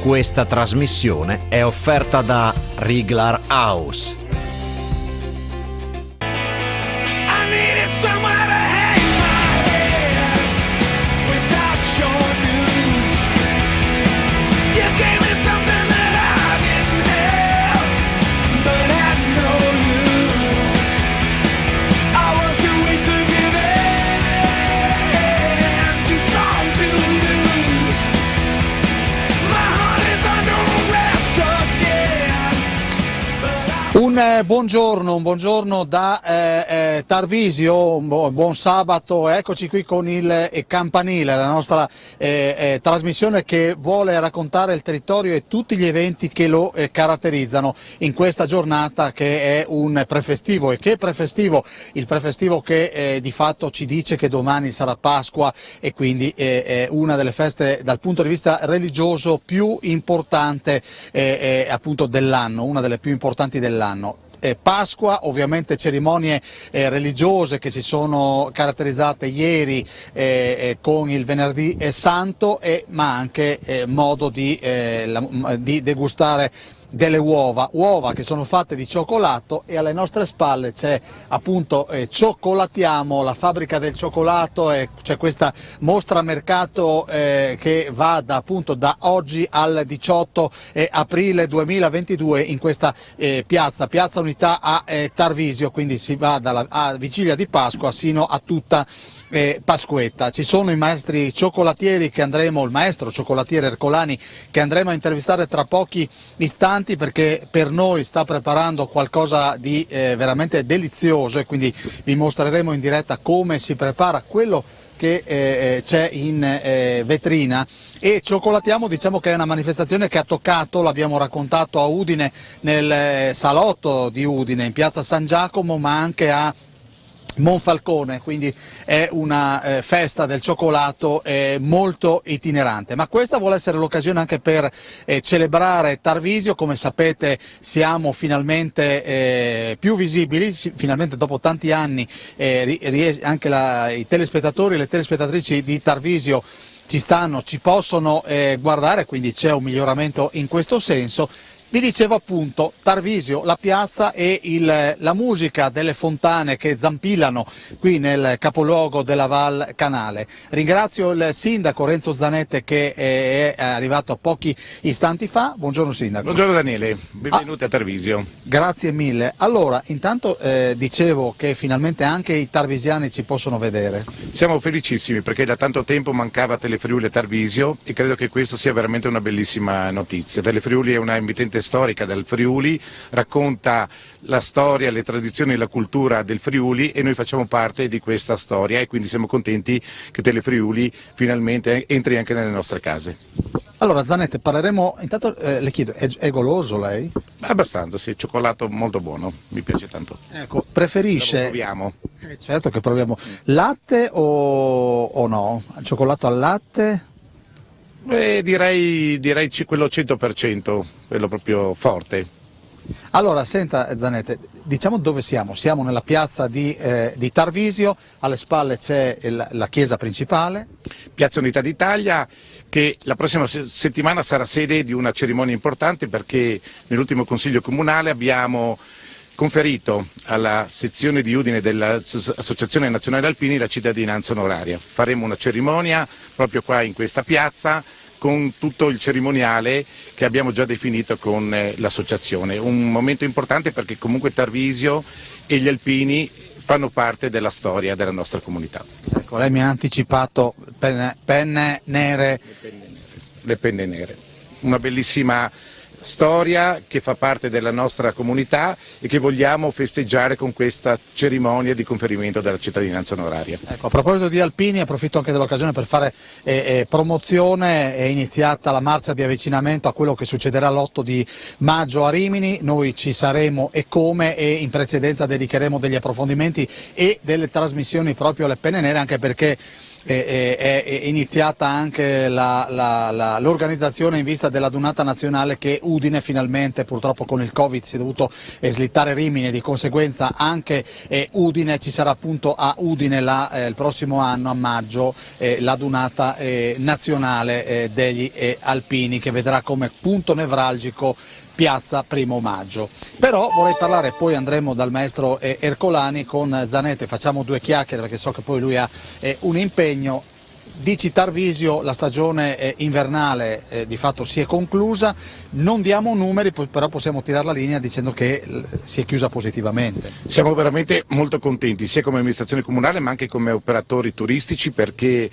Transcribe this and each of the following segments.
Questa trasmissione è offerta da Riglar House. Un buongiorno da Tarvisio, buon sabato, eccoci qui con il campanile, la nostra trasmissione che vuole raccontare il territorio e tutti gli eventi che lo caratterizzano in questa giornata che è un prefestivo. E che prefestivo? Il prefestivo che di fatto ci dice che domani sarà Pasqua e quindi è una delle feste dal punto di vista religioso più importante appunto dell'anno, una delle più importanti dell'anno. Pasqua, ovviamente cerimonie religiose che si sono caratterizzate ieri con il venerdì santo, ma anche modo di degustare delle uova che sono fatte di cioccolato, e alle nostre spalle c'è appunto Cioccolatiamo, la fabbrica del cioccolato, e c'è questa mostra mercato che va appunto da oggi al 18 aprile 2022 in questa piazza Unità a Tarvisio, quindi si va dalla vigilia di Pasqua sino a tutta Pasquetta. Ci sono i maestri cioccolatieri il maestro cioccolatiere Ercolani che andremo a intervistare tra pochi istanti, perché per noi sta preparando qualcosa di veramente delizioso, e quindi vi mostreremo in diretta come si prepara quello che c'è in vetrina. E Cioccolatiamo, diciamo che è una manifestazione che ha toccato, l'abbiamo raccontato a Udine, nel salotto di Udine in piazza San Giacomo, ma anche a Monfalcone, quindi è una festa del cioccolato molto itinerante, ma questa vuole essere l'occasione anche per celebrare Tarvisio. Come sapete siamo finalmente più visibili, finalmente dopo tanti anni anche i telespettatori e le telespettatrici di Tarvisio ci possono guardare, quindi c'è un miglioramento in questo senso. Vi dicevo appunto Tarvisio, la piazza e la musica delle fontane che zampillano qui nel capoluogo della Val Canale. Ringrazio il sindaco Renzo Zanette che è arrivato pochi istanti fa. Buongiorno sindaco. Buongiorno Daniele, benvenuti a Tarvisio. Grazie mille. Allora, intanto dicevo che finalmente anche i tarvisiani ci possono vedere. Siamo felicissimi perché da tanto tempo mancava Telefriuli a Tarvisio e credo che questo sia veramente una bellissima notizia. Telefriuli è una emittente storica del Friuli, racconta la storia, le tradizioni e la cultura del Friuli, e noi facciamo parte di questa storia, e quindi siamo contenti che Telefriuli finalmente entri anche nelle nostre case. Allora Zanette, parleremo, intanto le chiedo, è goloso lei? Abbastanza, sì, cioccolato molto buono, mi piace tanto. Ecco, preferisce? Lo proviamo. Certo che proviamo. Latte o no? Cioccolato al latte? Direi quello 100%, quello proprio forte. Allora, senta Zanette, diciamo dove siamo? Siamo nella piazza di Tarvisio, alle spalle c'è la chiesa principale. Piazza Unità d'Italia, che la prossima settimana sarà sede di una cerimonia importante, perché nell'ultimo Consiglio Comunale abbiamo conferito alla sezione di Udine dell'Associazione Nazionale Alpini la cittadinanza onoraria. Faremo una cerimonia proprio qua in questa piazza con tutto il cerimoniale che abbiamo già definito con l'associazione. Un momento importante perché comunque Tarvisio e gli alpini fanno parte della storia della nostra comunità. Ecco, lei mi ha anticipato penne nere. Le penne nere. Una bellissima storia che fa parte della nostra comunità e che vogliamo festeggiare con questa cerimonia di conferimento della cittadinanza onoraria. Ecco, a proposito di alpini, approfitto anche dell'occasione per fare promozione. È iniziata la marcia di avvicinamento a quello che succederà l'8 di maggio a Rimini. Noi ci saremo e come, e in precedenza dedicheremo degli approfondimenti e delle trasmissioni proprio alle penne nere, anche perché è iniziata anche l'organizzazione in vista della Dunata Nazionale che Udine finalmente, purtroppo con il Covid si è dovuto slittare Rimini e di conseguenza anche Udine, ci sarà appunto a Udine il prossimo anno a maggio la Dunata Nazionale degli alpini, che vedrà come punto nevralgico Piazza Primo Maggio. Però vorrei parlare, poi andremo dal maestro Ercolani con Zanetti, facciamo due chiacchiere perché so che poi lui ha un impegno. Dici Tarvisio, la stagione invernale di fatto si è conclusa, non diamo numeri, però possiamo tirare la linea dicendo che si è chiusa positivamente. Siamo veramente molto contenti, sia come amministrazione comunale ma anche come operatori turistici, perché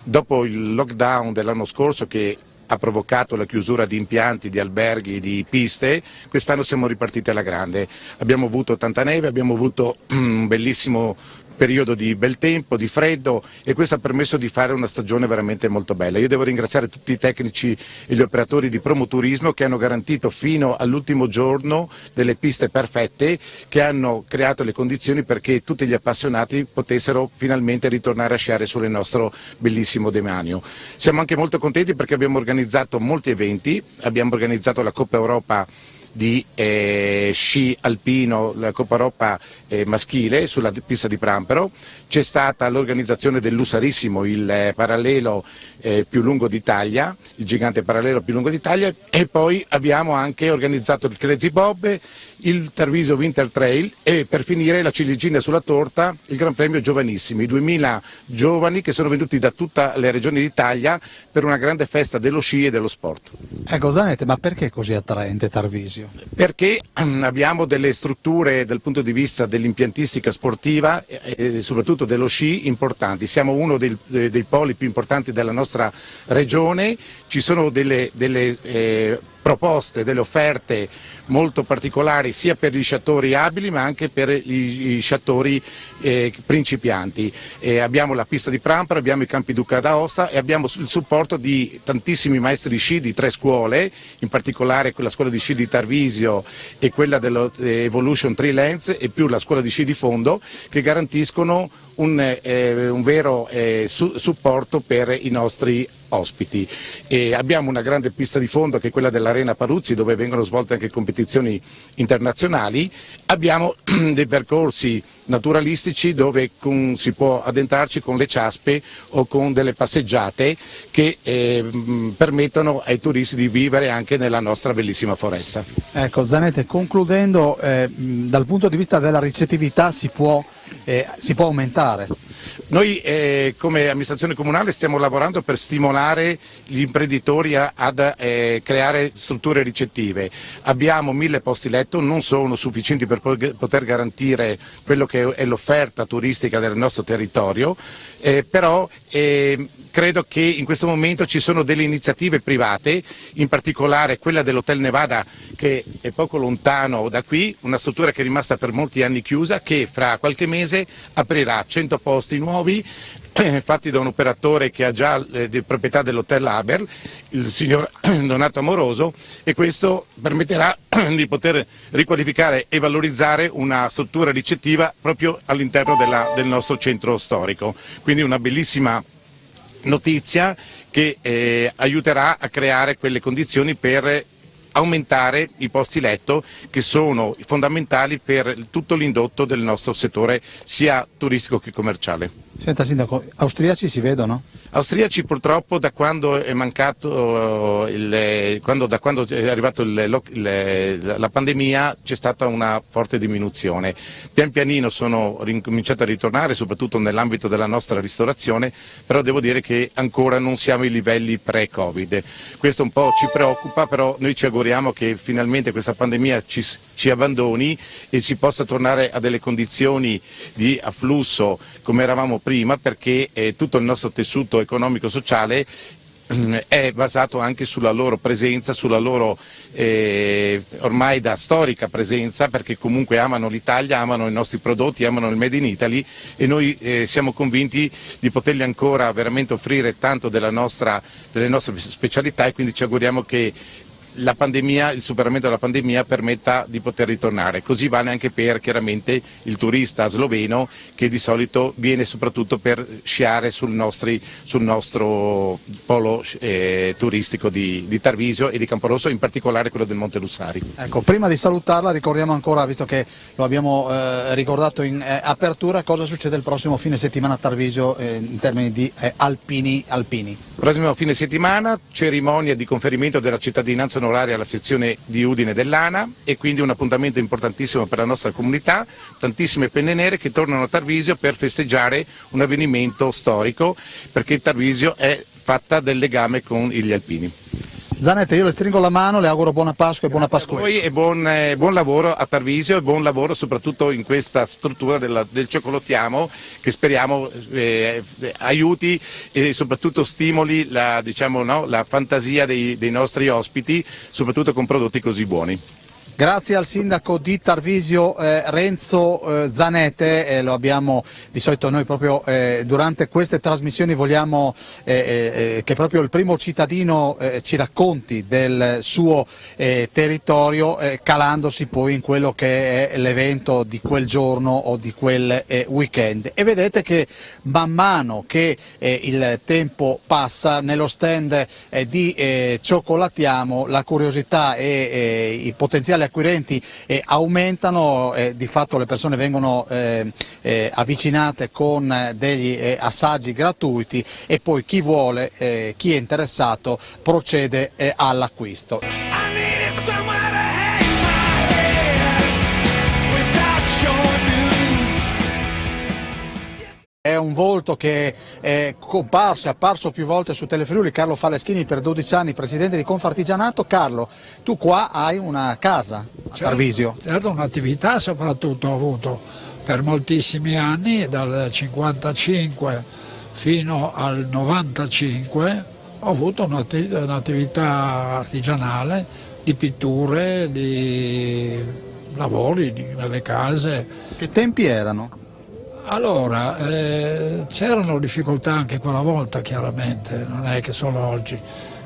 dopo il lockdown dell'anno scorso che ha provocato la chiusura di impianti, di alberghi, di piste, quest'anno siamo ripartiti alla grande. Abbiamo avuto tanta neve, abbiamo avuto un bellissimo periodo di bel tempo, di freddo, e questo ha permesso di fare una stagione veramente molto bella. Io devo ringraziare tutti i tecnici e gli operatori di Promoturismo che hanno garantito fino all'ultimo giorno delle piste perfette, che hanno creato le condizioni perché tutti gli appassionati potessero finalmente ritornare a sciare sul nostro bellissimo demanio. Siamo anche molto contenti perché abbiamo organizzato molti eventi, abbiamo organizzato la Coppa Europa di sci alpino, la Coppa Europa maschile sulla pista di Prampero, c'è stata l'organizzazione dell'Ussarissimo, il parallelo più lungo d'Italia, il gigante parallelo più lungo d'Italia, e poi abbiamo anche organizzato il Crazy Bob, il Tarvisio Winter Trail e per finire la ciliegina sulla torta, il Gran Premio Giovanissimi, 2000 giovani che sono venuti da tutte le regioni d'Italia per una grande festa dello sci e dello sport. Ecco Zanetti, ma perché è così attraente Tarvisio? Perché abbiamo delle strutture dal punto di vista dell'impiantistica sportiva e soprattutto dello sci importanti, siamo uno dei poli più importanti della nostra regione, ci sono delle proposte, delle offerte molto particolari sia per gli sciatori abili ma anche per gli sciatori principianti. Abbiamo la pista di Pramparo, abbiamo i campi Duca d'Aosta e abbiamo il supporto di tantissimi maestri di sci di 3 scuole, in particolare quella scuola di sci di Tarvisio e quella dell'Evolution Tree Lens e più la scuola di sci di Fondo, che garantiscono un vero supporto per i nostri ospiti. Abbiamo una grande pista di fondo che è quella dell'Arena Paruzzi, dove vengono svolte anche competizioni internazionali, abbiamo dei percorsi naturalistici dove si può addentrarci con le ciaspe o con delle passeggiate che permettono ai turisti di vivere anche nella nostra bellissima foresta. Ecco Zanetti, concludendo, dal punto di vista della ricettività si può aumentare? Noi come amministrazione comunale stiamo lavorando per stimolare gli imprenditori ad creare strutture ricettive. Abbiamo 1000 posti letto, non sono sufficienti per poter garantire quello che è l'offerta turistica del nostro territorio, però credo che in questo momento ci sono delle iniziative private, in particolare quella dell'Hotel Nevada che è poco lontano da qui, una struttura che è rimasta per molti anni chiusa, che fra qualche mese aprirà 100 posti nuovi fatti da un operatore che ha già di proprietà dell'Hotel Aber, il signor Donato Amoroso, e questo permetterà di poter riqualificare e valorizzare una struttura ricettiva proprio all'interno del nostro centro storico. Quindi una bellissima notizia che aiuterà a creare quelle condizioni per aumentare i posti letto che sono fondamentali per tutto l'indotto del nostro settore sia turistico che commerciale. Senta Sindaco, austriaci si vedono? Austriaci purtroppo da quando è mancato da quando è arrivato la pandemia c'è stata una forte diminuzione. Pian pianino sono ricominciati a ritornare, soprattutto nell'ambito della nostra ristorazione, però devo dire che ancora non siamo ai livelli pre-Covid. Questo un po' ci preoccupa, però noi ci auguriamo che finalmente questa pandemia ci abbandoni e si possa tornare a delle condizioni di afflusso come eravamo prima, perché tutto il nostro tessuto economico-sociale è basato anche sulla loro presenza, sulla loro ormai da storica presenza, perché comunque amano l'Italia, amano i nostri prodotti, amano il Made in Italy e noi siamo convinti di potergli ancora veramente offrire tanto delle nostre specialità, e quindi ci auguriamo che la pandemia, il superamento della pandemia permetta di poter ritornare. Così vale anche per chiaramente il turista sloveno che di solito viene soprattutto per sciare sul nostro polo turistico di Tarvisio e di Camporosso, in particolare quello del Monte Lussari. Ecco, prima di salutarla ricordiamo ancora, visto che lo abbiamo ricordato in apertura, cosa succede il prossimo fine settimana a Tarvisio in termini di alpini. Prossimo fine settimana cerimonia di conferimento della cittadinanza onoraria alla sezione di Udine dell'ANA e quindi un appuntamento importantissimo per la nostra comunità, tantissime penne nere che tornano a Tarvisio per festeggiare un avvenimento storico, perché Tarvisio è fatta del legame con gli alpini. Zanetta, io le stringo la mano, le auguro buona Pasqua e buona Pasqua. A voi e buon lavoro a Tarvisio e buon lavoro soprattutto in questa struttura del Cioccolatiamo, che speriamo aiuti e soprattutto stimoli la fantasia dei nostri ospiti, soprattutto con prodotti così buoni. Grazie al sindaco di Tarvisio Renzo Zanette, lo abbiamo di solito noi proprio durante queste trasmissioni vogliamo che proprio il primo cittadino ci racconti del suo territorio, calandosi poi in quello che è l'evento di quel giorno o di quel weekend. E vedete che man mano che il tempo passa nello stand di Cioccolatiamo la curiosità e i potenziali acquirenti aumentano, di fatto le persone vengono avvicinate con degli assaggi gratuiti e poi chi vuole, chi è interessato procede all'acquisto. È un volto che è comparso, è apparso più volte su Telefriuli, Carlo Faleschini, per 12 anni presidente di Confartigianato. Carlo, tu qua hai una casa a Tarvisio. Certo, un'attività soprattutto ho avuto per moltissimi anni, dal 55 fino al 95 ho avuto un'attività artigianale di pitture, di lavori nelle case. Che tempi erano? Allora, c'erano difficoltà anche quella volta chiaramente, non è che solo oggi.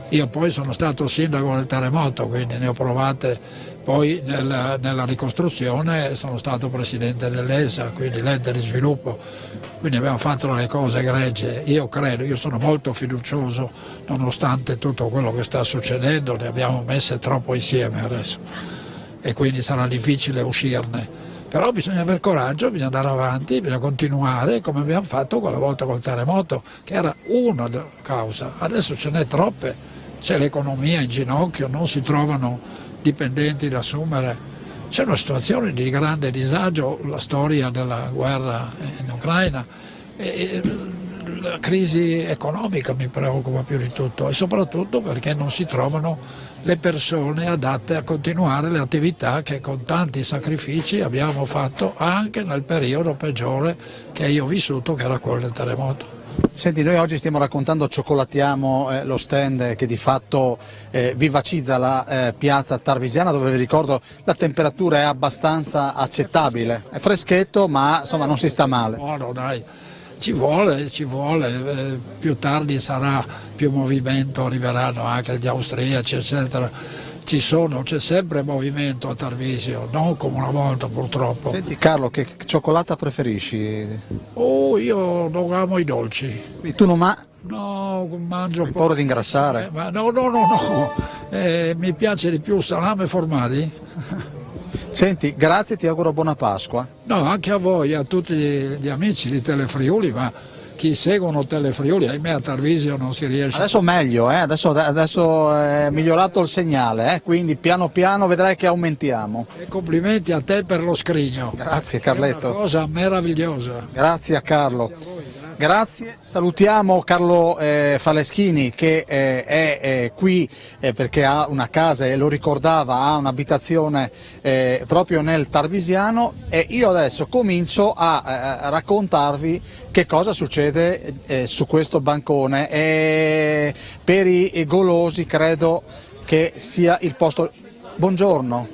Io poi sono stato sindaco del terremoto, quindi ne ho provate, poi nella ricostruzione sono stato presidente dell'ESA, quindi l'ente di sviluppo, quindi abbiamo fatto le cose egregie. Io credo, io sono molto fiducioso, nonostante tutto quello che sta succedendo, le abbiamo messe troppo insieme adesso e quindi sarà difficile uscirne. Però bisogna avere coraggio, bisogna andare avanti, bisogna continuare come abbiamo fatto quella volta col terremoto, che era una causa. Adesso ce n'è troppe, c'è l'economia in ginocchio, non si trovano dipendenti da assumere, c'è una situazione di grande disagio, la storia della guerra in Ucraina, e la crisi economica mi preoccupa più di tutto e soprattutto perché non si trovano le persone adatte a continuare le attività che con tanti sacrifici abbiamo fatto anche nel periodo peggiore che io ho vissuto, che era quello del terremoto. Senti, noi oggi stiamo raccontando Cioccolatiamo, lo stand che di fatto vivacizza la piazza tarvisiana, dove vi ricordo la temperatura è abbastanza accettabile, è freschetto ma insomma non si sta male. Buono, dai. Ci vuole, più tardi sarà più movimento, arriveranno anche gli austriaci eccetera, c'è sempre movimento a Tarvisio, non come una volta purtroppo. Senti Carlo, che cioccolata preferisci? Oh, io non amo i dolci. Tu non No, mangio hai paura di ingrassare? No, mi piace di più salame e formaggi. Senti, grazie, ti auguro buona Pasqua. No, anche a voi, a tutti gli amici di Telefriuli, ma chi seguono Telefriuli, ahimè a Tarvisio non si riesce. Adesso meglio, adesso è migliorato il segnale, quindi piano piano vedrai che aumentiamo. E complimenti a te per lo scrigno. Grazie Carletto. È una cosa meravigliosa. Grazie a Carlo. Grazie a voi. Grazie, salutiamo Carlo Faleschini che è qui perché ha una casa e lo ricordava, ha un'abitazione proprio nel Tarvisiano, e io adesso comincio a raccontarvi che cosa succede su questo bancone, e per i golosi credo che sia il posto. Buongiorno.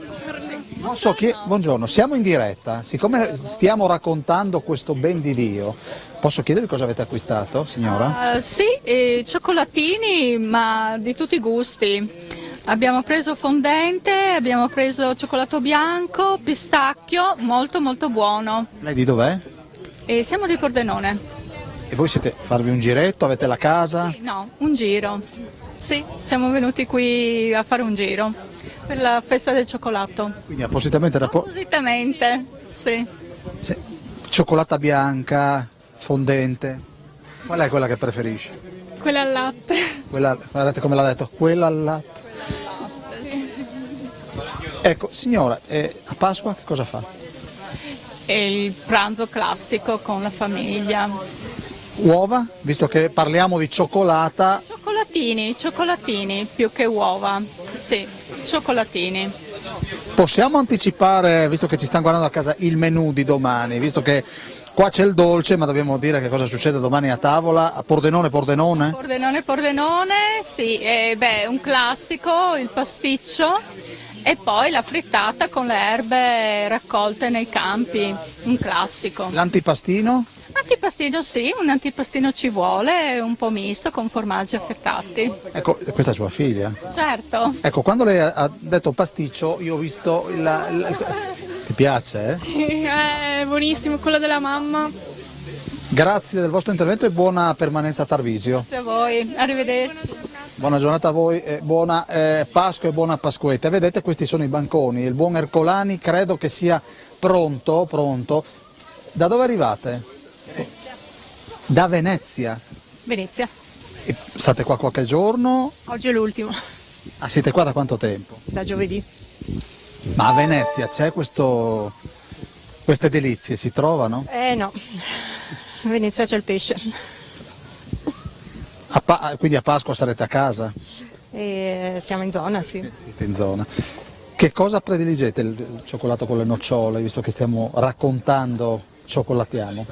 Non so chi. Buongiorno, siamo in diretta, siccome stiamo raccontando questo ben di Dio, posso chiedere cosa avete acquistato, signora? Sì, cioccolatini, ma di tutti i gusti. Abbiamo preso fondente, abbiamo preso cioccolato bianco, pistacchio, molto molto buono. Lei di dov'è? E siamo di Pordenone. E voi siete farvi un giretto, avete la casa? No, un giro. Sì, siamo venuti qui a fare un giro per la festa del cioccolato. Quindi appositamente Appositamente, sì. Sì. Cioccolata bianca, fondente. Qual è quella che preferisci? Quella al latte. Quella, guardate come l'ha detto, quella al latte. Ecco, signora, a Pasqua che cosa fa? E il pranzo classico con la famiglia. Uova? Visto che parliamo di cioccolata, Cioccolatini più che uova. Sì, cioccolatini. possiamo anticipare, visto che ci stanno guardando a casa, il menù di domani, visto che qua c'è il dolce, ma dobbiamo dire che cosa succede domani a tavola, a Pordenone? Pordenone, sì, un classico, il pasticcio e poi la frittata con le erbe raccolte nei campi, un classico. L'antipastino? Antipastino sì, un antipastino ci vuole, un po' misto con formaggi affettati. Ecco, questa è sua figlia. Certo. Ecco, quando lei ha detto pasticcio, io ho visto Ti piace, eh? Sì, è buonissimo, quello della mamma. Grazie del vostro intervento e buona permanenza a Tarvisio. Grazie a voi, arrivederci. Buona giornata a voi, buona Pasqua e buona Pasquetta. Vedete, questi sono i banconi, il buon Ercolani credo che sia pronto. Da dove arrivate? Da Venezia. Venezia. E state qua qualche giorno? Oggi è l'ultimo, Ah, siete qua da quanto tempo? da giovedì. Ma a Venezia c'è queste delizie, si trovano? No, a Venezia c'è il pesce. Quindi a Pasqua sarete a casa? E siamo in zona, sì. Siete in zona. Che cosa prediligete il cioccolato con le nocciole, visto che stiamo raccontando Cioccolatiamo?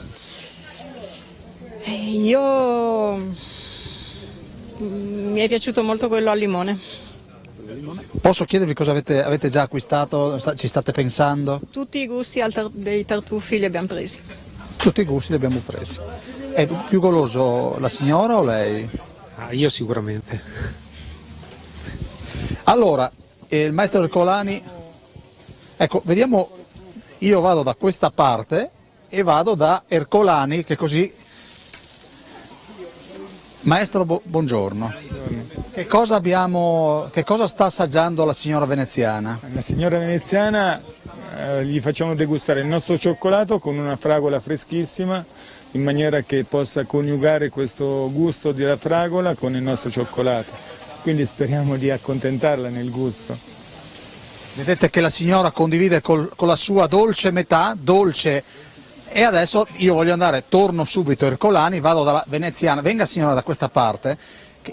Io mi è piaciuto molto quello al limone. Posso chiedervi cosa avete già acquistato, ci state pensando? Tutti i gusti dei tartufi li abbiamo presi. Tutti i gusti li abbiamo presi. È più goloso la signora o lei? Io sicuramente. Allora, il maestro Ercolani, ecco, vediamo, io vado da questa parte e vado da Ercolani, che così... Maestro, buongiorno. Che cosa sta assaggiando la signora veneziana? La signora veneziana gli facciamo degustare il nostro cioccolato con una fragola freschissima, in maniera che possa coniugare questo gusto della fragola con il nostro cioccolato. Quindi speriamo di accontentarla nel gusto. Vedete che la signora condivide con la sua dolce metà, dolce. E adesso io voglio andare, torno subito a Ercolani, vado dalla veneziana, venga signora da questa parte,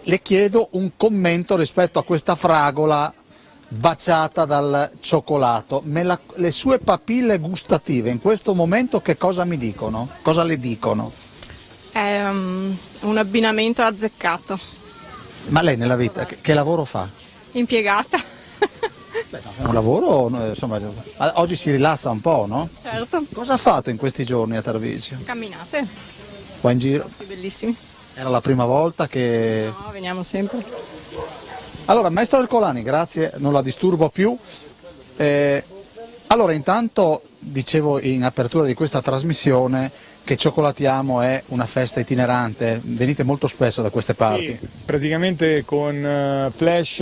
le chiedo un commento rispetto a questa fragola baciata dal cioccolato. Le sue papille gustative in questo momento che cosa mi dicono? Cosa le dicono? È un abbinamento azzeccato. Ma lei nella vita che lavoro fa? Impiegata. Beh, no, è un lavoro, insomma, oggi si rilassa un po', no? Certo. Cosa ha fatto in questi giorni a Tarvisio? Camminate. Qua in giro? Posti bellissimi. Era la prima volta che... No, veniamo sempre. Allora, maestro Ercolani, grazie, non la disturbo più. Allora, intanto dicevo in apertura di questa trasmissione che Cioccolatiamo è una festa itinerante, venite molto spesso da queste parti. Sì, praticamente con Flash,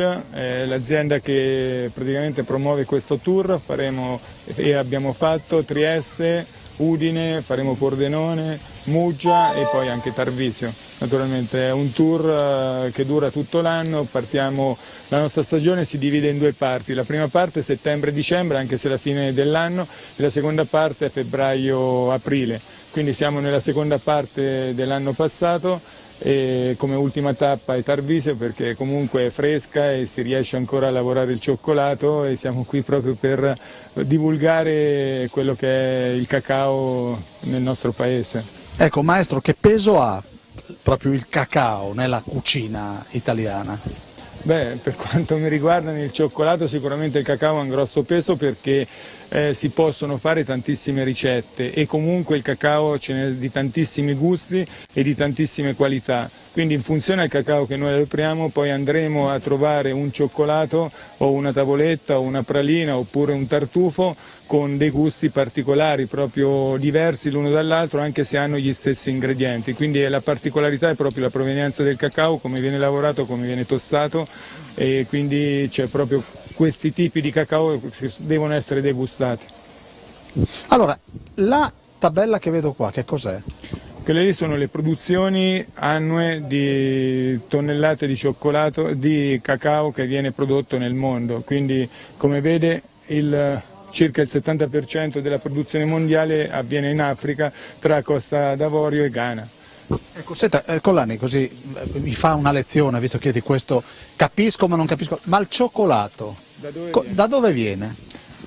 l'azienda che praticamente promuove questo tour, faremo e abbiamo fatto Trieste, Udine, faremo Pordenone, Muggia e poi anche Tarvisio. Naturalmente è un tour che dura tutto l'anno, la nostra stagione si divide in due parti, la prima parte è settembre-dicembre, anche se è la fine dell'anno, e la seconda parte è febbraio-aprile, quindi siamo nella seconda parte dell'anno passato e come ultima tappa è Tarvisio perché comunque è fresca e si riesce ancora a lavorare il cioccolato e siamo qui proprio per divulgare quello che è il cacao nel nostro paese. Ecco maestro, che peso ha proprio il cacao nella cucina italiana? Beh, per quanto mi riguarda nel cioccolato sicuramente il cacao ha un grosso peso perché si possono fare tantissime ricette e comunque il cacao ce n'è di tantissimi gusti e di tantissime qualità. Quindi in funzione al cacao che noi apriamo poi andremo a trovare un cioccolato o una tavoletta o una pralina oppure un tartufo con dei gusti particolari, proprio diversi l'uno dall'altro anche se hanno gli stessi ingredienti. Quindi la particolarità è proprio la provenienza del cacao, come viene lavorato, come viene tostato e quindi c'è proprio questi tipi di cacao che devono essere degustati. Allora, la tabella che vedo qua, che cos'è? Quelle lì sono le produzioni annue di tonnellate di cioccolato, di cacao che viene prodotto nel mondo, quindi come vede circa il 70% della produzione mondiale avviene in Africa tra Costa d'Avorio e Ghana. Ecco, senta, Collani, così mi fa una lezione, visto che di questo capisco ma non capisco, ma il cioccolato da dove viene?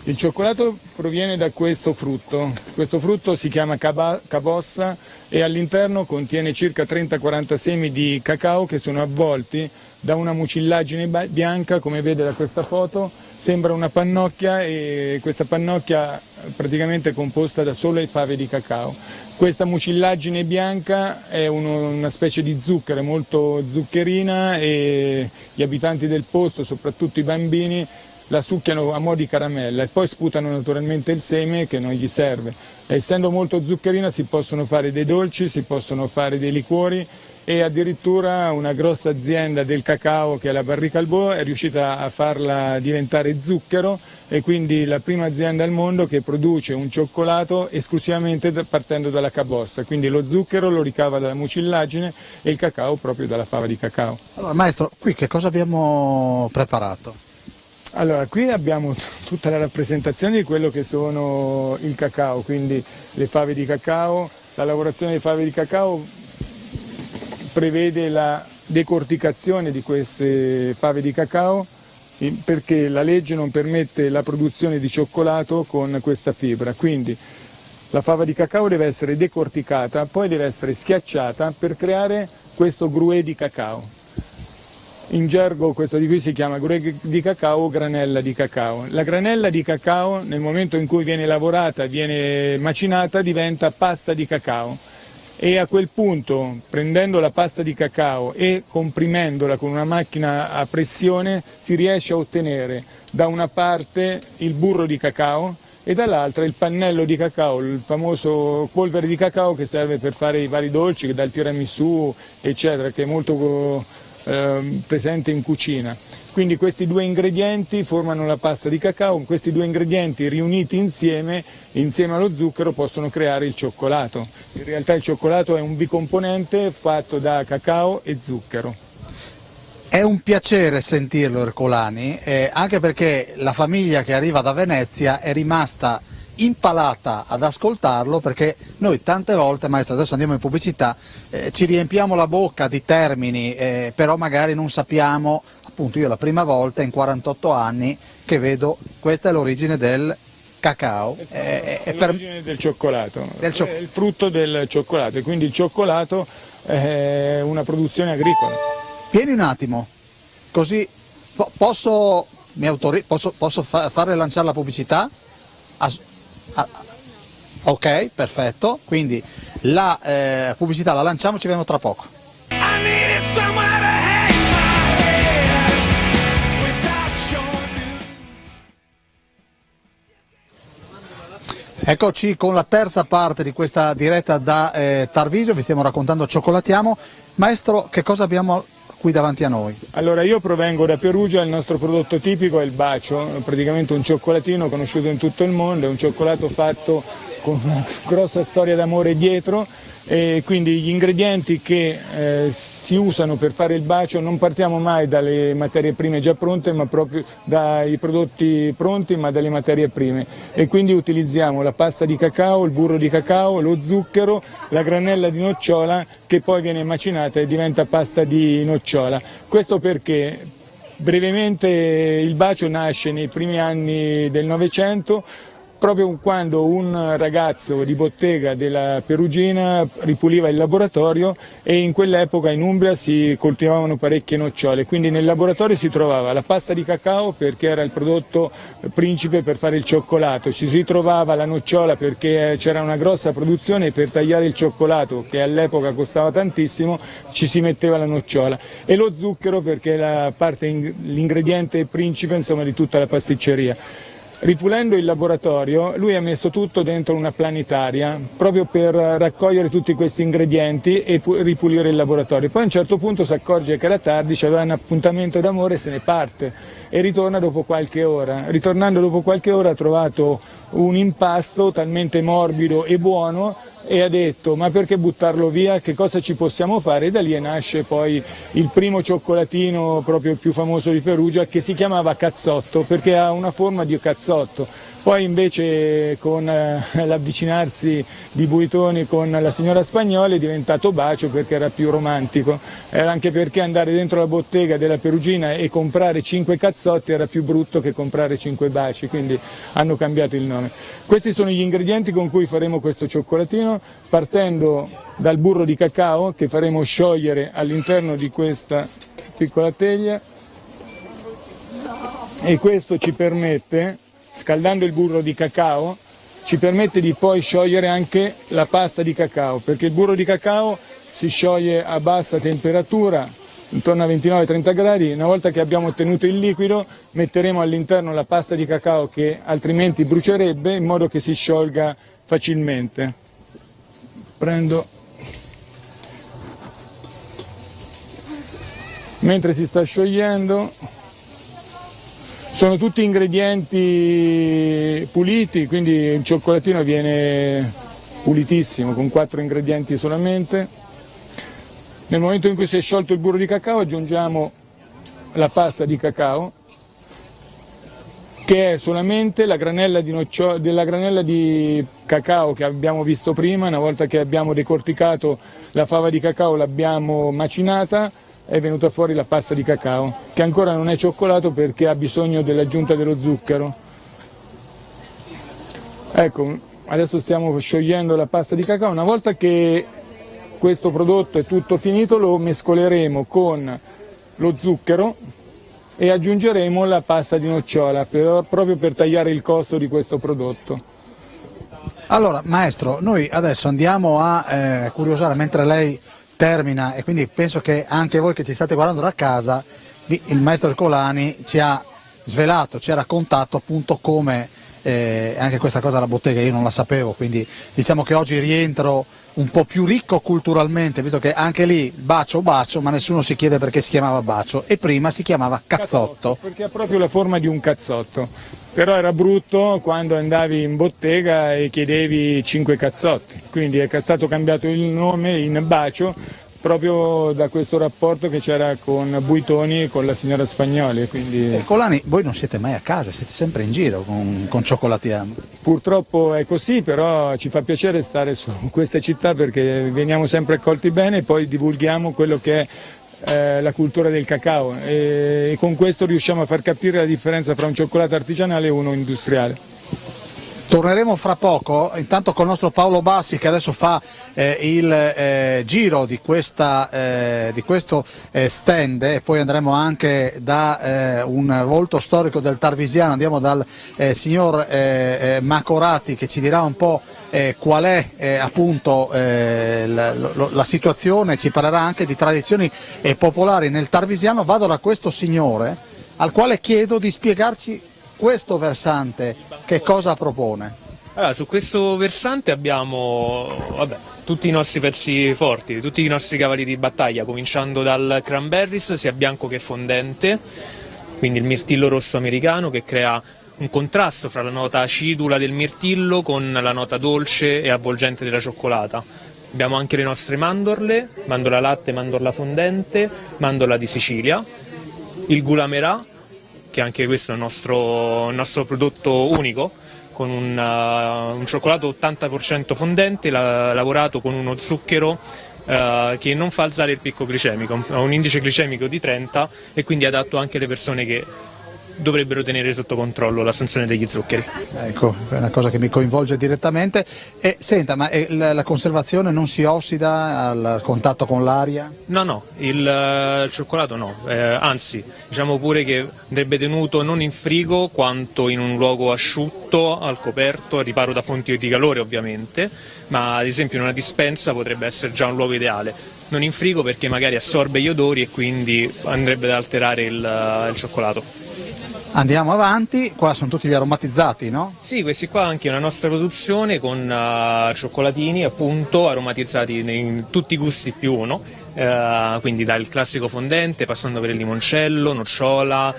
Il cioccolato proviene da questo frutto si chiama cabossa e all'interno contiene circa 30-40 semi di cacao che sono avvolti da una mucillagine bianca, come vede da questa foto, sembra una pannocchia e questa pannocchia praticamente è composta da sole fave di cacao. Questa mucillagine bianca è una specie di zucchero, è molto zuccherina e gli abitanti del posto, soprattutto i bambini, la succhiano a mo' di caramella e poi sputano naturalmente il seme che non gli serve. Essendo molto zuccherina si possono fare dei dolci, si possono fare dei liquori e addirittura una grossa azienda del cacao che è la Barrique Albot è riuscita a farla diventare zucchero e quindi la prima azienda al mondo che produce un cioccolato esclusivamente partendo dalla cabossa, quindi lo zucchero lo ricava dalla mucillagine e il cacao proprio dalla fava di cacao. Allora maestro, qui che cosa abbiamo preparato? Allora, qui abbiamo tutta la rappresentazione di quello che sono il cacao, quindi le fave di cacao. La lavorazione delle fave di cacao prevede la decorticazione di queste fave di cacao perché la legge non permette la produzione di cioccolato con questa fibra, quindi la fava di cacao deve essere decorticata, poi deve essere schiacciata per creare questo gruet di cacao. In gergo questo di qui si chiama gruet di cacao o granella di cacao. La granella di cacao nel momento in cui viene lavorata, viene macinata, diventa pasta di cacao e a quel punto prendendo la pasta di cacao e comprimendola con una macchina a pressione si riesce a ottenere da una parte il burro di cacao e dall'altra il pannello di cacao, il famoso polvere di cacao che serve per fare i vari dolci, dal tiramisù eccetera, che è molto presente in cucina. Quindi questi due ingredienti formano la pasta di cacao, questi due ingredienti riuniti insieme allo zucchero possono creare il cioccolato. In realtà il cioccolato è un bicomponente fatto da cacao e zucchero. È un piacere sentirlo Ercolani, anche perché la famiglia che arriva da Venezia è rimasta impalata ad ascoltarlo, perché noi tante volte, maestro, adesso andiamo in pubblicità, ci riempiamo la bocca di termini, però magari non sappiamo, appunto io la prima volta in 48 anni che vedo questa è l'origine del cacao. È l'origine del cioccolato, è il frutto del cioccolato e quindi il cioccolato è una produzione agricola. Vieni un attimo, così posso fare lanciare la pubblicità? Ok, perfetto, quindi la pubblicità la lanciamo, ci vediamo tra poco. Eccoci con la terza parte di questa diretta da Tarvisio, vi stiamo raccontando Cioccolatiamo. Maestro, che cosa abbiamo qui davanti a noi? Allora, io provengo da Perugia, il nostro prodotto tipico è il bacio, praticamente un cioccolatino conosciuto in tutto il mondo, è un cioccolato fatto con una grossa storia d'amore dietro e quindi gli ingredienti che si usano per fare il bacio non partiamo mai dalle materie prime già pronte, ma proprio dai prodotti pronti, ma dalle materie prime e quindi utilizziamo la pasta di cacao, il burro di cacao, lo zucchero, la granella di nocciola che poi viene macinata e diventa pasta di nocciola. Questo perché brevemente il bacio nasce nei primi anni del Novecento proprio quando un ragazzo di bottega della Perugina ripuliva il laboratorio, e in quell'epoca in Umbria si coltivavano parecchie nocciole, quindi nel laboratorio si trovava la pasta di cacao perché era il prodotto principe per fare il cioccolato, ci si trovava la nocciola perché c'era una grossa produzione e per tagliare il cioccolato, che all'epoca costava tantissimo, ci si metteva la nocciola, e lo zucchero perché è l'ingrediente principe, insomma, di tutta la pasticceria. Ripulendo il laboratorio, lui ha messo tutto dentro una planetaria proprio per raccogliere tutti questi ingredienti e ripulire il laboratorio. Poi a un certo punto si accorge che era tardi, c'aveva un appuntamento d'amore e se ne parte e ritorna dopo qualche ora. Ritornando dopo qualche ora ha trovato un impasto talmente morbido e buono e ha detto: ma perché buttarlo via, che cosa ci possiamo fare? E da lì nasce poi il primo cioccolatino proprio più famoso di Perugia, che si chiamava cazzotto perché ha una forma di cazzotto. Poi invece con l'avvicinarsi di Buitoni con la signora Spagnoli è diventato bacio perché era più romantico, anche perché andare dentro la bottega della Perugina e comprare 5 cazzotti era più brutto che comprare 5 baci, quindi hanno cambiato il nome. Questi sono gli ingredienti con cui faremo questo cioccolatino, partendo dal burro di cacao che faremo sciogliere all'interno di questa piccola teglia, e questo ci permette, scaldando il burro di cacao, ci permette di poi sciogliere anche la pasta di cacao, perché il burro di cacao si scioglie a bassa temperatura, intorno a 29-30 gradi. Una volta che abbiamo ottenuto il liquido, metteremo all'interno la pasta di cacao che altrimenti brucierebbe, in modo che si sciolga facilmente. Mentre si sta sciogliendo, sono tutti ingredienti puliti, quindi il cioccolatino viene pulitissimo, con 4 ingredienti solamente. Nel momento in cui si è sciolto il burro di cacao aggiungiamo la pasta di cacao, che è solamente la granella della granella di cacao che abbiamo visto prima. Una volta che abbiamo decorticato la fava di cacao, l'abbiamo macinata, è venuta fuori la pasta di cacao, che ancora non è cioccolato perché ha bisogno dell'aggiunta dello zucchero. Ecco, adesso stiamo sciogliendo la pasta di cacao. Una volta che questo prodotto è tutto finito, lo mescoleremo con lo zucchero e aggiungeremo la pasta di nocciola proprio per tagliare il costo di questo prodotto. Allora, maestro, noi adesso andiamo a curiosare mentre lei termina, e quindi penso che anche voi che ci state guardando da casa, il maestro Ercolani ci ha svelato, ci ha raccontato appunto come anche questa cosa della bottega io non la sapevo, quindi diciamo che oggi rientro un po' più ricco culturalmente, visto che anche lì bacio, ma nessuno si chiede perché si chiamava bacio, e prima si chiamava cazzotto. Perché ha proprio la forma di un cazzotto, però era brutto quando andavi in bottega e chiedevi 5 cazzotti, quindi è stato cambiato il nome in bacio proprio da questo rapporto che c'era con Buitoni e con la signora Spagnoli. Quindi... Colani, voi non siete mai a casa, siete sempre in giro con Cioccolatiamo. Purtroppo è così, però ci fa piacere stare su queste città perché veniamo sempre accolti bene e poi divulghiamo quello che è la cultura del cacao e con questo riusciamo a far capire la differenza fra un cioccolato artigianale e uno industriale. Torneremo fra poco, intanto con il nostro Paolo Bassi che adesso fa il giro di questo stand, e poi andremo anche da un volto storico del Tarvisiano, andiamo dal signor Macorati che ci dirà un po' qual è appunto la situazione, ci parlerà anche di tradizioni popolari nel Tarvisiano. Vado da questo signore al quale chiedo di spiegarci questo versante, che cosa propone? Allora, su questo versante abbiamo tutti i nostri pezzi forti, tutti i nostri cavalli di battaglia, cominciando dal cranberries, sia bianco che fondente, quindi il mirtillo rosso americano che crea un contrasto fra la nota acidula del mirtillo con la nota dolce e avvolgente della cioccolata. Abbiamo anche le nostre mandorle, mandorla latte, mandorla fondente, mandorla di Sicilia, il gulamerà, che anche questo è il nostro prodotto unico, con un cioccolato 80% fondente, lavorato con uno zucchero che non fa alzare il picco glicemico, ha un indice glicemico di 30 e quindi è adatto anche alle persone che dovrebbero tenere sotto controllo l'assunzione degli zuccheri. Ecco, è una cosa che mi coinvolge direttamente. E senta, ma la conservazione non si ossida al contatto con l'aria? No, il cioccolato no, anzi diciamo pure che andrebbe tenuto non in frigo quanto in un luogo asciutto, al coperto, a riparo da fonti di calore ovviamente, ma ad esempio in una dispensa potrebbe essere già un luogo ideale. Non in frigo perché magari assorbe gli odori e quindi andrebbe ad alterare il cioccolato. Andiamo avanti, qua sono tutti gli aromatizzati, no? Sì, questi qua anche una nostra produzione con cioccolatini appunto aromatizzati in tutti i gusti più uno, quindi dal classico fondente passando per il limoncello, nocciola,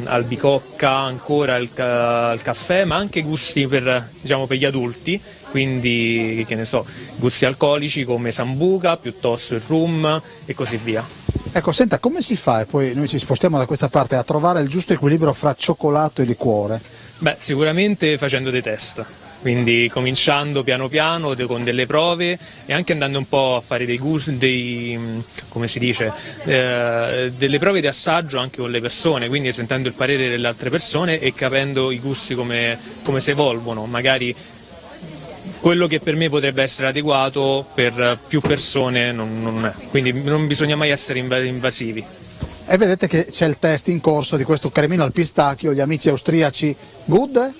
albicocca, ancora il caffè, ma anche gusti per gli adulti, quindi che ne so, gusti alcolici come sambuca, piuttosto il rum e così via. Ecco, senta, come si fa, e poi noi ci spostiamo da questa parte, a trovare il giusto equilibrio fra cioccolato e liquore? Beh, sicuramente facendo dei test, quindi cominciando piano piano con delle prove e anche andando un po' a fare come si dice, delle prove di assaggio anche con le persone, quindi sentendo il parere delle altre persone e capendo i gusti come si evolvono, magari quello che per me potrebbe essere adeguato per più persone non è, quindi non bisogna mai essere invasivi. E vedete che c'è il test in corso di questo cremino al pistacchio, gli amici austriaci, good?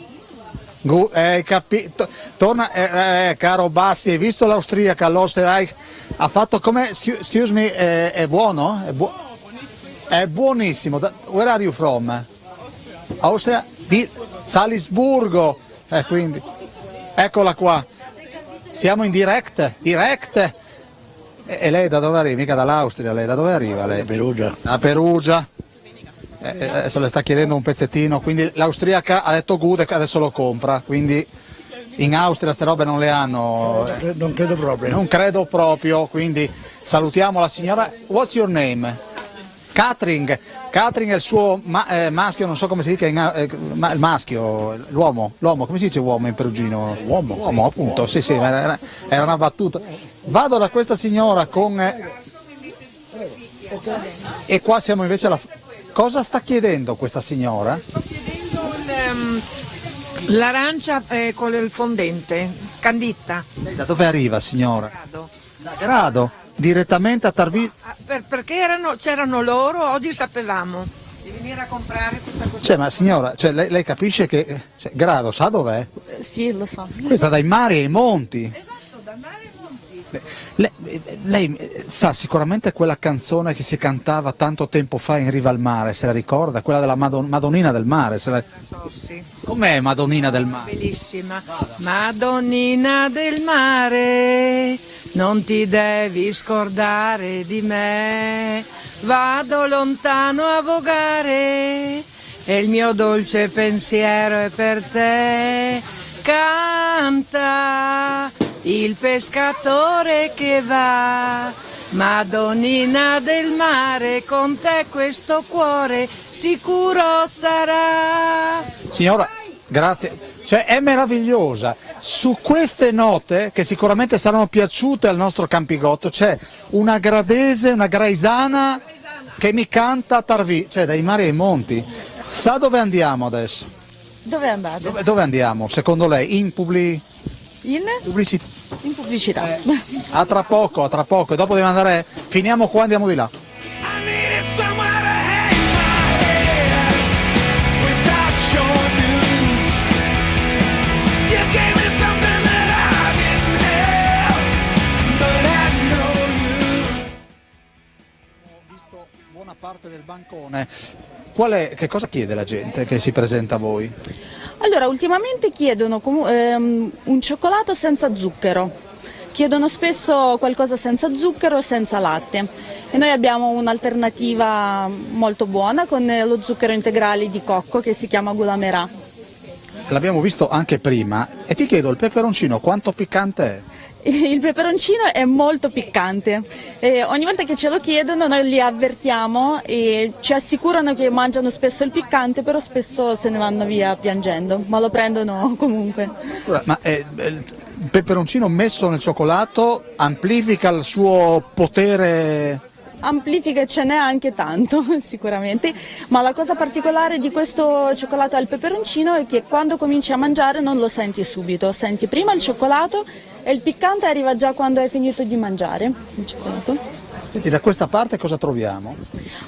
Good, capito? Torna, caro Bassi, hai visto l'austriaca, l'Österreich, ha fatto come, excuse me, è buono? È buonissimo. Where are you from? Austria? Salisburgo, quindi, eccola qua, siamo in direct. E lei da dove arriva? Mica dall'Austria, lei da dove arriva? Lei? Da Perugia. Da Perugia. Adesso le sta chiedendo un pezzettino, quindi l'austriaca ha detto good e adesso lo compra, quindi in Austria ste robe non le hanno. Non credo proprio. Non credo proprio, quindi salutiamo la signora. What's your name? Catering è il suo maschio, non so come si dica, il maschio, l'uomo, come si dice uomo in perugino? Uomo appunto, sì, era una battuta. Vado da questa signora con... E qua siamo invece alla... Cosa sta chiedendo questa signora? Sto chiedendo l'arancia con il fondente, candita. Da dove arriva, signora? Da Grado, direttamente a Tarvisio. Perché c'erano loro, oggi sapevamo di venire a comprare tutta questa ma signora, lei capisce che Grado sa dov'è? Sì, lo so. Questa dai mari ai monti. Esatto, da mare ai monti. Lei sa sicuramente quella canzone che si cantava tanto tempo fa in riva al mare, se la ricorda? Quella della Madonnina del mare. Sì. Com'è Madonnina del mare? Bellissima. Madonnina del mare, non ti devi scordare di me, vado lontano a vogare e il mio dolce pensiero è per te. Canta il pescatore che va, Madonnina del mare, con te questo cuore sicuro sarà. Signora, grazie. È meravigliosa. Su queste note, che sicuramente saranno piaciute al nostro Campigotto, c'è una gradese, una graisana che mi canta dai mari ai monti. Sa dove andiamo adesso? Dove andate? Dove andiamo, secondo lei? In pubblicità? In pubblicità. A tra poco, e dopo devo andare, finiamo qua, andiamo di là. Buona parte del bancone. Che cosa chiede la gente che si presenta a voi? Allora, ultimamente chiedono un cioccolato senza zucchero, chiedono spesso qualcosa senza zucchero e senza latte e noi abbiamo un'alternativa molto buona con lo zucchero integrale di cocco che si chiama Gulamerà. L'abbiamo visto anche prima e ti chiedo, il peperoncino quanto piccante è? Il peperoncino è molto piccante e ogni volta che ce lo chiedono noi li avvertiamo e ci assicurano che mangiano spesso il piccante, però spesso se ne vanno via piangendo, ma lo prendono comunque. Ma il peperoncino messo nel cioccolato amplifica il suo potere Amplifica ce n'è anche tanto sicuramente, ma la cosa particolare di questo cioccolato al peperoncino è che quando cominci a mangiare non lo senti subito, senti prima il cioccolato e il piccante arriva già quando hai finito di mangiare il cioccolato. Senti, da questa parte cosa troviamo?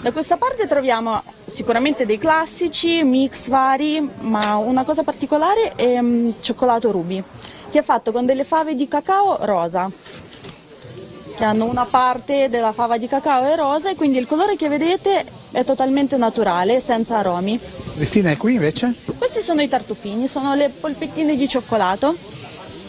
Da questa parte troviamo sicuramente dei classici, mix vari, ma una cosa particolare è cioccolato ruby, che è fatto con delle fave di cacao rosa, che hanno una parte della fava di cacao è rosa e quindi il colore che vedete è totalmente naturale, senza aromi. Cristina è qui invece? Questi sono i tartufini, sono le polpettine di cioccolato.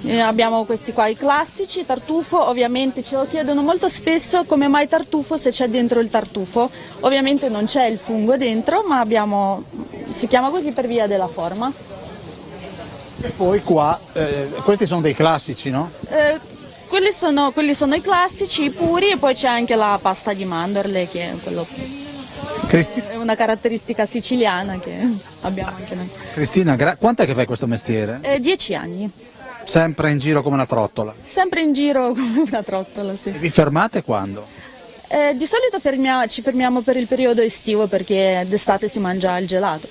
Abbiamo questi qua, i classici, tartufo, ovviamente ce lo chiedono molto spesso come mai tartufo se c'è dentro il tartufo. Ovviamente non c'è il fungo dentro, ma si chiama così per via della forma. E poi qua, questi sono dei classici, no? Quelli sono i classici, i puri, e poi c'è anche la pasta di mandorle che è una caratteristica siciliana che abbiamo anche noi. Cristina, quant'è che fai questo mestiere? 10 anni. Sempre in giro come una trottola? Sempre in giro come una trottola, sì. E vi fermate quando? Di solito ci fermiamo per il periodo estivo perché d'estate si mangia il gelato.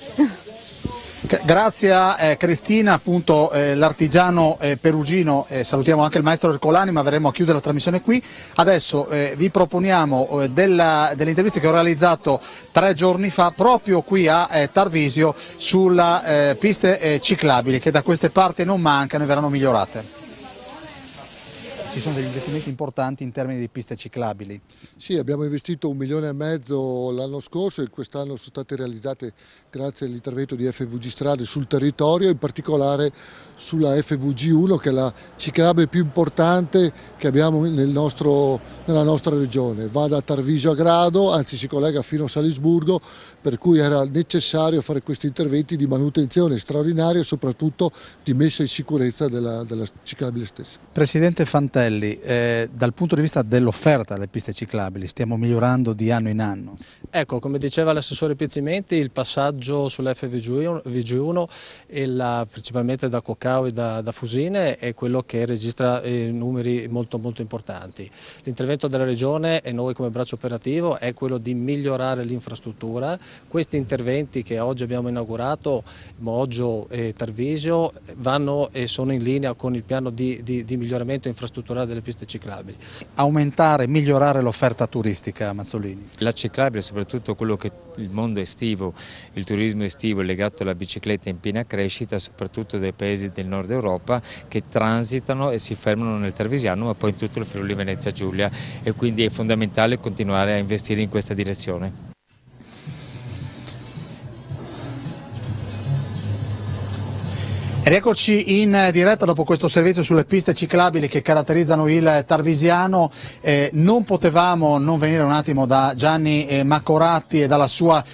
Grazie a Cristina, appunto l'artigiano perugino, salutiamo anche il maestro Ercolani, ma verremo a chiudere la trasmissione qui. Adesso vi proponiamo delle interviste che ho realizzato 3 giorni fa proprio qui a Tarvisio sulle piste ciclabili che da queste parti non mancano e verranno migliorate. Ci sono degli investimenti importanti in termini di piste ciclabili. Sì, abbiamo investito 1,5 milioni l'anno scorso e quest'anno sono state realizzate grazie all'intervento di FVG Strade sul territorio, in particolare sulla FVG1 che è la ciclabile più importante che abbiamo nella nostra regione. Va da Tarvisio a Grado, anzi si collega fino a Salisburgo, per cui era necessario fare questi interventi di manutenzione straordinaria e soprattutto di messa in sicurezza della ciclabile stessa. Presidente Fantelli, dal punto di vista dell'offerta delle piste ciclabili stiamo migliorando di anno in anno? Ecco, come diceva l'assessore Pizzimenti, il passaggio sull'FVG1 principalmente da Coccao e da Fusine è quello che registra numeri molto importanti. L'intervento della Regione e noi come braccio operativo è quello di migliorare l'infrastruttura. Questi interventi che oggi abbiamo inaugurato, Moggio e Tarvisio, vanno e sono in linea con il piano di miglioramento infrastrutturale delle piste ciclabili. Aumentare, migliorare l'offerta turistica, Mazzolini? La ciclabile, soprattutto quello che il mondo estivo, il turismo estivo legato alla bicicletta in piena crescita, soprattutto dai paesi del nord Europa che transitano e si fermano nel Tarvisiano ma poi in tutto il Friuli Venezia Giulia, e quindi è fondamentale continuare a investire in questa direzione. Rieccoci in diretta dopo questo servizio sulle piste ciclabili che caratterizzano il Tarvisiano. Non potevamo non venire un attimo da Gianni Macoratti e dalla sua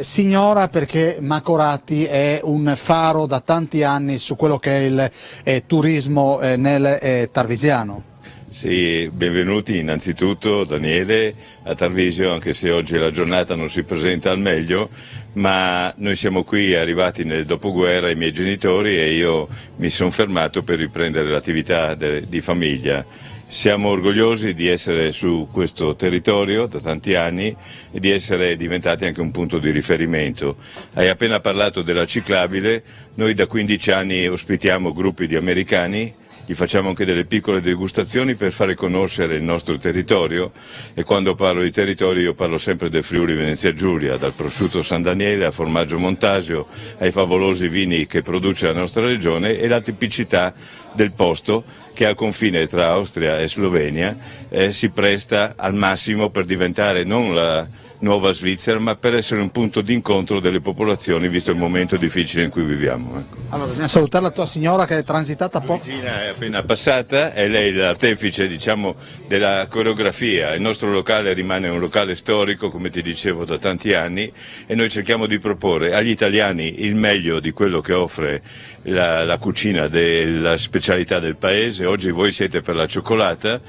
signora, perché Macoratti è un faro da tanti anni su quello che è il turismo nel Tarvisiano. Sì, benvenuti innanzitutto Daniele a Tarvisio, anche se oggi la giornata non si presenta al meglio, ma noi siamo qui arrivati nel dopoguerra, i miei genitori, e io mi sono fermato per riprendere l'attività di famiglia. Siamo orgogliosi di essere su questo territorio da tanti anni e di essere diventati anche un punto di riferimento. Hai appena parlato della ciclabile, noi da 15 anni ospitiamo gruppi di americani, gli facciamo anche delle piccole degustazioni per fare conoscere il nostro territorio, e quando parlo di territorio io parlo sempre del Friuli Venezia Giulia, dal prosciutto San Daniele al formaggio Montasio, ai favolosi vini che produce la nostra regione e la tipicità del posto che al confine tra Austria e Slovenia si presta al massimo per diventare non la nuova Svizzera, ma per essere un punto d'incontro delle popolazioni, visto il momento difficile in cui viviamo. Ecco. Allora, dobbiamo salutare la tua signora che è transitata poco. Luigina è appena passata, è lei l'artefice, diciamo, della coreografia. Il nostro locale rimane un locale storico, come ti dicevo, da tanti anni, e noi cerchiamo di proporre agli italiani il meglio di quello che offre la cucina della specialità del paese. Oggi voi siete per la cioccolata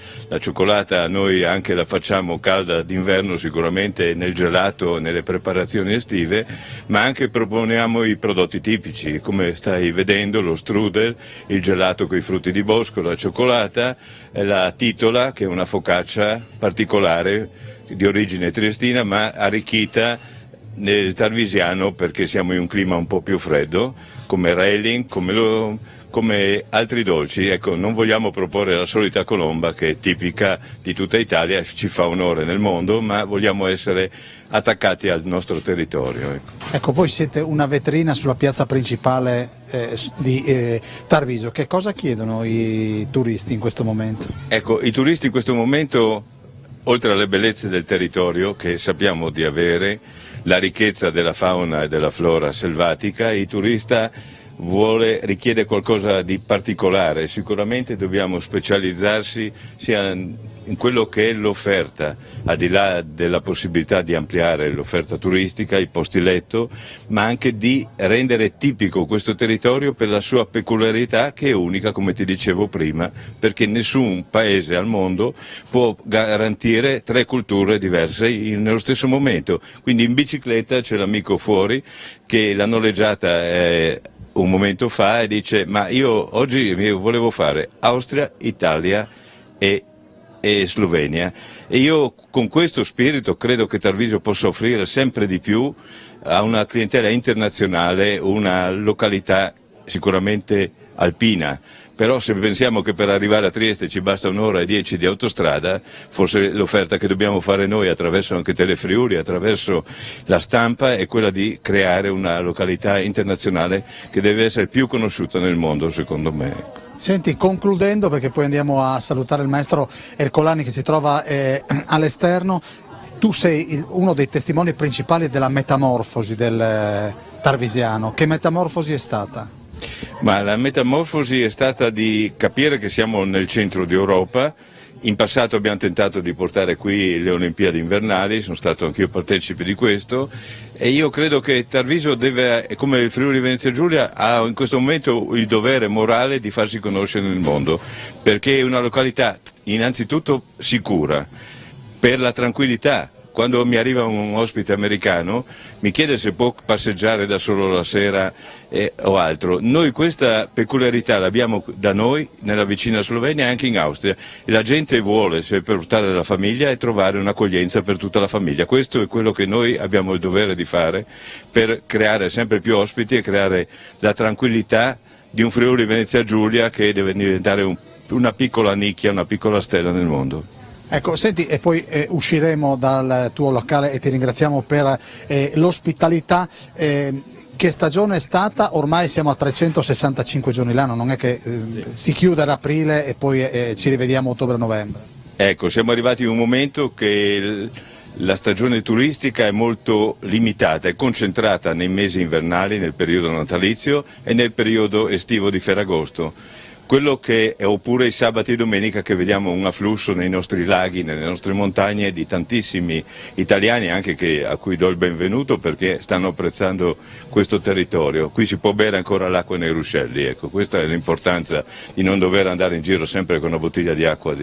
noi anche la facciamo calda d'inverno sicuramente nel gelato, nelle preparazioni estive, ma anche proponiamo i prodotti tipici, come stai vedendo, lo strudel, il gelato con i frutti di bosco, la cioccolata, la titola che è una focaccia particolare di origine triestina ma arricchita nel tarvisiano, perché siamo in un clima un po' più freddo, come Reiling, come altri dolci. Ecco, non vogliamo proporre la solita colomba che è tipica di tutta Italia, ci fa onore nel mondo, ma vogliamo essere attaccati al nostro territorio. Ecco, voi siete una vetrina sulla piazza principale di Tarvisio. Che cosa chiedono i turisti in questo momento? Ecco, i turisti in questo momento, oltre alle bellezze del territorio che sappiamo di avere, la ricchezza della fauna e della flora selvatica, il turista richiede qualcosa di particolare. Sicuramente dobbiamo specializzarsi sia in quello che è l'offerta, al di là della possibilità di ampliare l'offerta turistica, i posti letto, ma anche di rendere tipico questo territorio per la sua peculiarità, che è unica, come ti dicevo prima, perché nessun paese al mondo può garantire 3 culture diverse nello stesso momento. Quindi in bicicletta c'è l'amico fuori che l'ha noleggiata un momento fa e dice: ma io oggi volevo fare Austria, Italia e Slovenia, e io con questo spirito credo che Tarvisio possa offrire sempre di più a una clientela internazionale una località sicuramente alpina. Però se pensiamo che per arrivare a Trieste ci basta 1 ora e 10 di autostrada, forse l'offerta che dobbiamo fare noi attraverso anche Telefriuli, attraverso la stampa, è quella di creare una località internazionale che deve essere più conosciuta nel mondo, secondo me. Senti, concludendo, perché poi andiamo a salutare il maestro Ercolani che si trova all'esterno, tu sei uno dei testimoni principali della metamorfosi del tarvisiano. Che metamorfosi è stata? Ma la metamorfosi è stata di capire che siamo nel centro d'Europa. In passato abbiamo tentato di portare qui le Olimpiadi invernali, sono stato anch'io partecipe di questo, e io credo che Tarvisio deve, come il Friuli Venezia Giulia, ha in questo momento il dovere morale di farsi conoscere nel mondo, perché è una località innanzitutto sicura, per la tranquillità. Quando mi arriva un ospite americano mi chiede se può passeggiare da solo la sera o altro. Noi questa peculiarità l'abbiamo da noi, nella vicina Slovenia e anche in Austria, e la gente vuole portare la famiglia e trovare un'accoglienza per tutta la famiglia. Questo è quello che noi abbiamo il dovere di fare per creare sempre più ospiti e creare la tranquillità di un Friuli Venezia Giulia che deve diventare una piccola nicchia, una piccola stella nel mondo. Ecco, senti, e poi usciremo dal tuo locale e ti ringraziamo per l'ospitalità. Che stagione è stata? Ormai siamo a 365 giorni l'anno, non è che si chiude ad aprile e poi ci rivediamo a ottobre-novembre. Ecco, siamo arrivati in un momento che la stagione turistica è molto limitata, è concentrata nei mesi invernali, nel periodo natalizio e nel periodo estivo di Ferragosto. Quello che è, oppure i sabati e domenica, che vediamo un afflusso nei nostri laghi, nelle nostre montagne, di tantissimi italiani, anche a cui do il benvenuto perché stanno apprezzando questo territorio. Qui si può bere ancora l'acqua nei ruscelli, ecco, questa è l'importanza di non dover andare in giro sempre con una bottiglia di acqua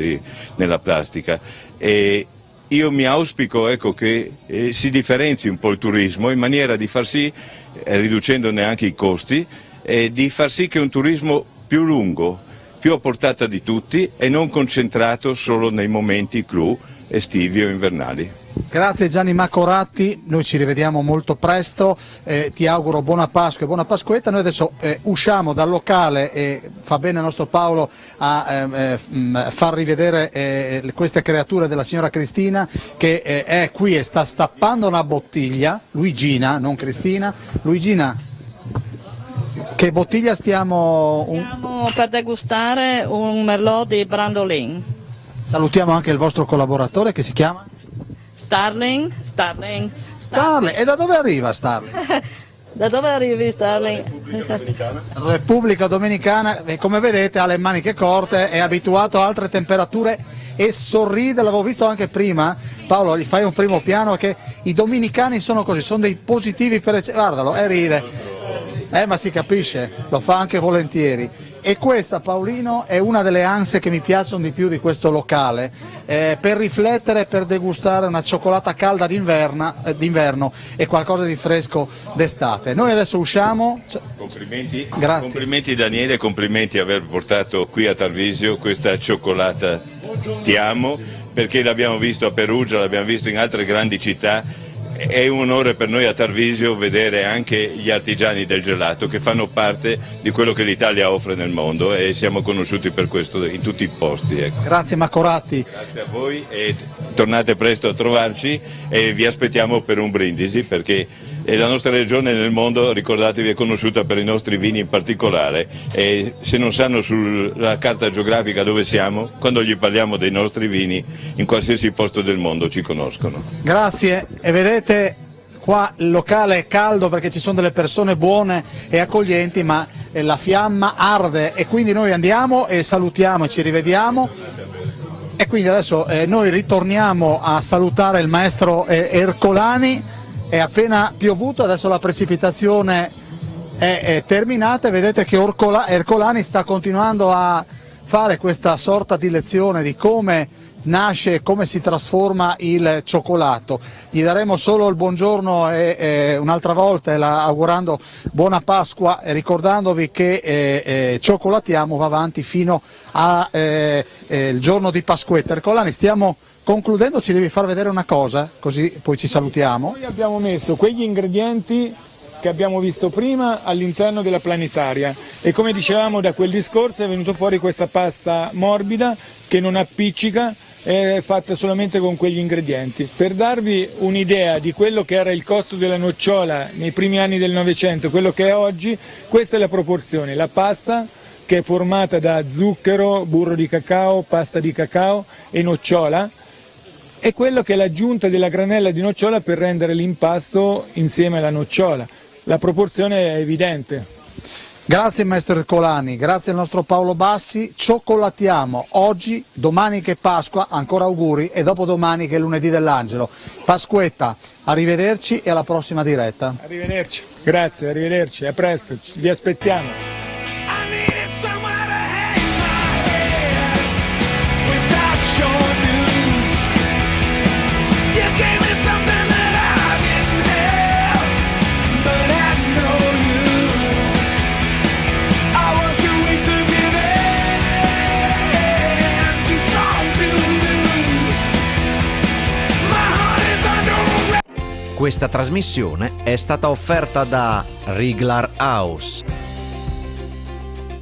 nella plastica. E io mi auspico, ecco, che si differenzi un po' il turismo in maniera di far sì, riducendone anche i costi, di far sì che un turismo più lungo, più a portata di tutti e non concentrato solo nei momenti clou estivi o invernali. Grazie Gianni Macoratti, noi ci rivediamo molto presto, ti auguro buona Pasqua e buona Pasquetta. Noi adesso usciamo dal locale e fa bene il nostro Paolo a far rivedere queste creature della signora Cristina che è qui e sta stappando una bottiglia, Luigina, non Cristina. Luigina, che bottiglia stiamo? Stiamo per degustare un Merlot di Brandolin. Salutiamo anche il vostro collaboratore che si chiama? Starling. E da dove arriva Starling? Da dove arrivi Starling? Repubblica Dominicana, e come vedete ha le maniche corte, è abituato a altre temperature e sorride, l'avevo visto anche prima. Paolo, gli fai un primo piano, che i dominicani sono così, sono dei positivi per guardalo, ride. Ma si capisce, lo fa anche volentieri. E questa, Paolino, è una delle ansie che mi piacciono di più di questo locale, per riflettere, per degustare una cioccolata calda d'inverno e qualcosa di fresco d'estate. Noi adesso usciamo. Complimenti. Grazie. Complimenti Daniele, complimenti aver portato qui a Tarvisio questa cioccolata Ti amo, perché l'abbiamo visto a Perugia, l'abbiamo visto in altre grandi città. È un onore per noi a Tarvisio vedere anche gli artigiani del gelato che fanno parte di quello che l'Italia offre nel mondo e siamo conosciuti per questo in tutti i posti. Ecco. Grazie Macoratti. Grazie a voi e tornate presto a trovarci e vi aspettiamo per un brindisi perché la nostra regione nel mondo, ricordatevi, è conosciuta per i nostri vini in particolare e se non sanno sulla carta geografica dove siamo, quando gli parliamo dei nostri vini in qualsiasi posto del mondo ci conoscono. Grazie e vedete qua il locale è caldo perché ci sono delle persone buone e accoglienti, ma la fiamma arde e quindi noi andiamo e salutiamo e ci rivediamo. E quindi adesso noi ritorniamo a salutare il maestro Ercolani. È appena piovuto, adesso la precipitazione è terminata e vedete che Ercolani sta continuando a fare questa sorta di lezione di come nasce e come si trasforma il cioccolato. Gli daremo solo il buongiorno un'altra volta augurando buona Pasqua e ricordandovi che Cioccolatiamo va avanti fino al giorno di Pasquetta. Ercolani, stiamo concludendo, ci devi far vedere una cosa, così poi ci salutiamo. Noi abbiamo messo quegli ingredienti che abbiamo visto prima all'interno della planetaria e come dicevamo da quel discorso è venuto fuori questa pasta morbida che non appiccica, è fatta solamente con quegli ingredienti. Per darvi un'idea di quello che era il costo della nocciola nei primi anni del Novecento, quello che è oggi, questa è la proporzione, la pasta che è formata da zucchero, burro di cacao, pasta di cacao e nocciola, è quello che è l'aggiunta della granella di nocciola per rendere l'impasto insieme alla nocciola. La proporzione è evidente. Grazie maestro Ercolani, grazie al nostro Paolo Bassi. Cioccolatiamo oggi, domani che è Pasqua, ancora auguri, e dopodomani che è lunedì dell'Angelo. Pasquetta, arrivederci e alla prossima diretta. Arrivederci, grazie, arrivederci, a presto, vi aspettiamo. Questa trasmissione è stata offerta da Riglar House.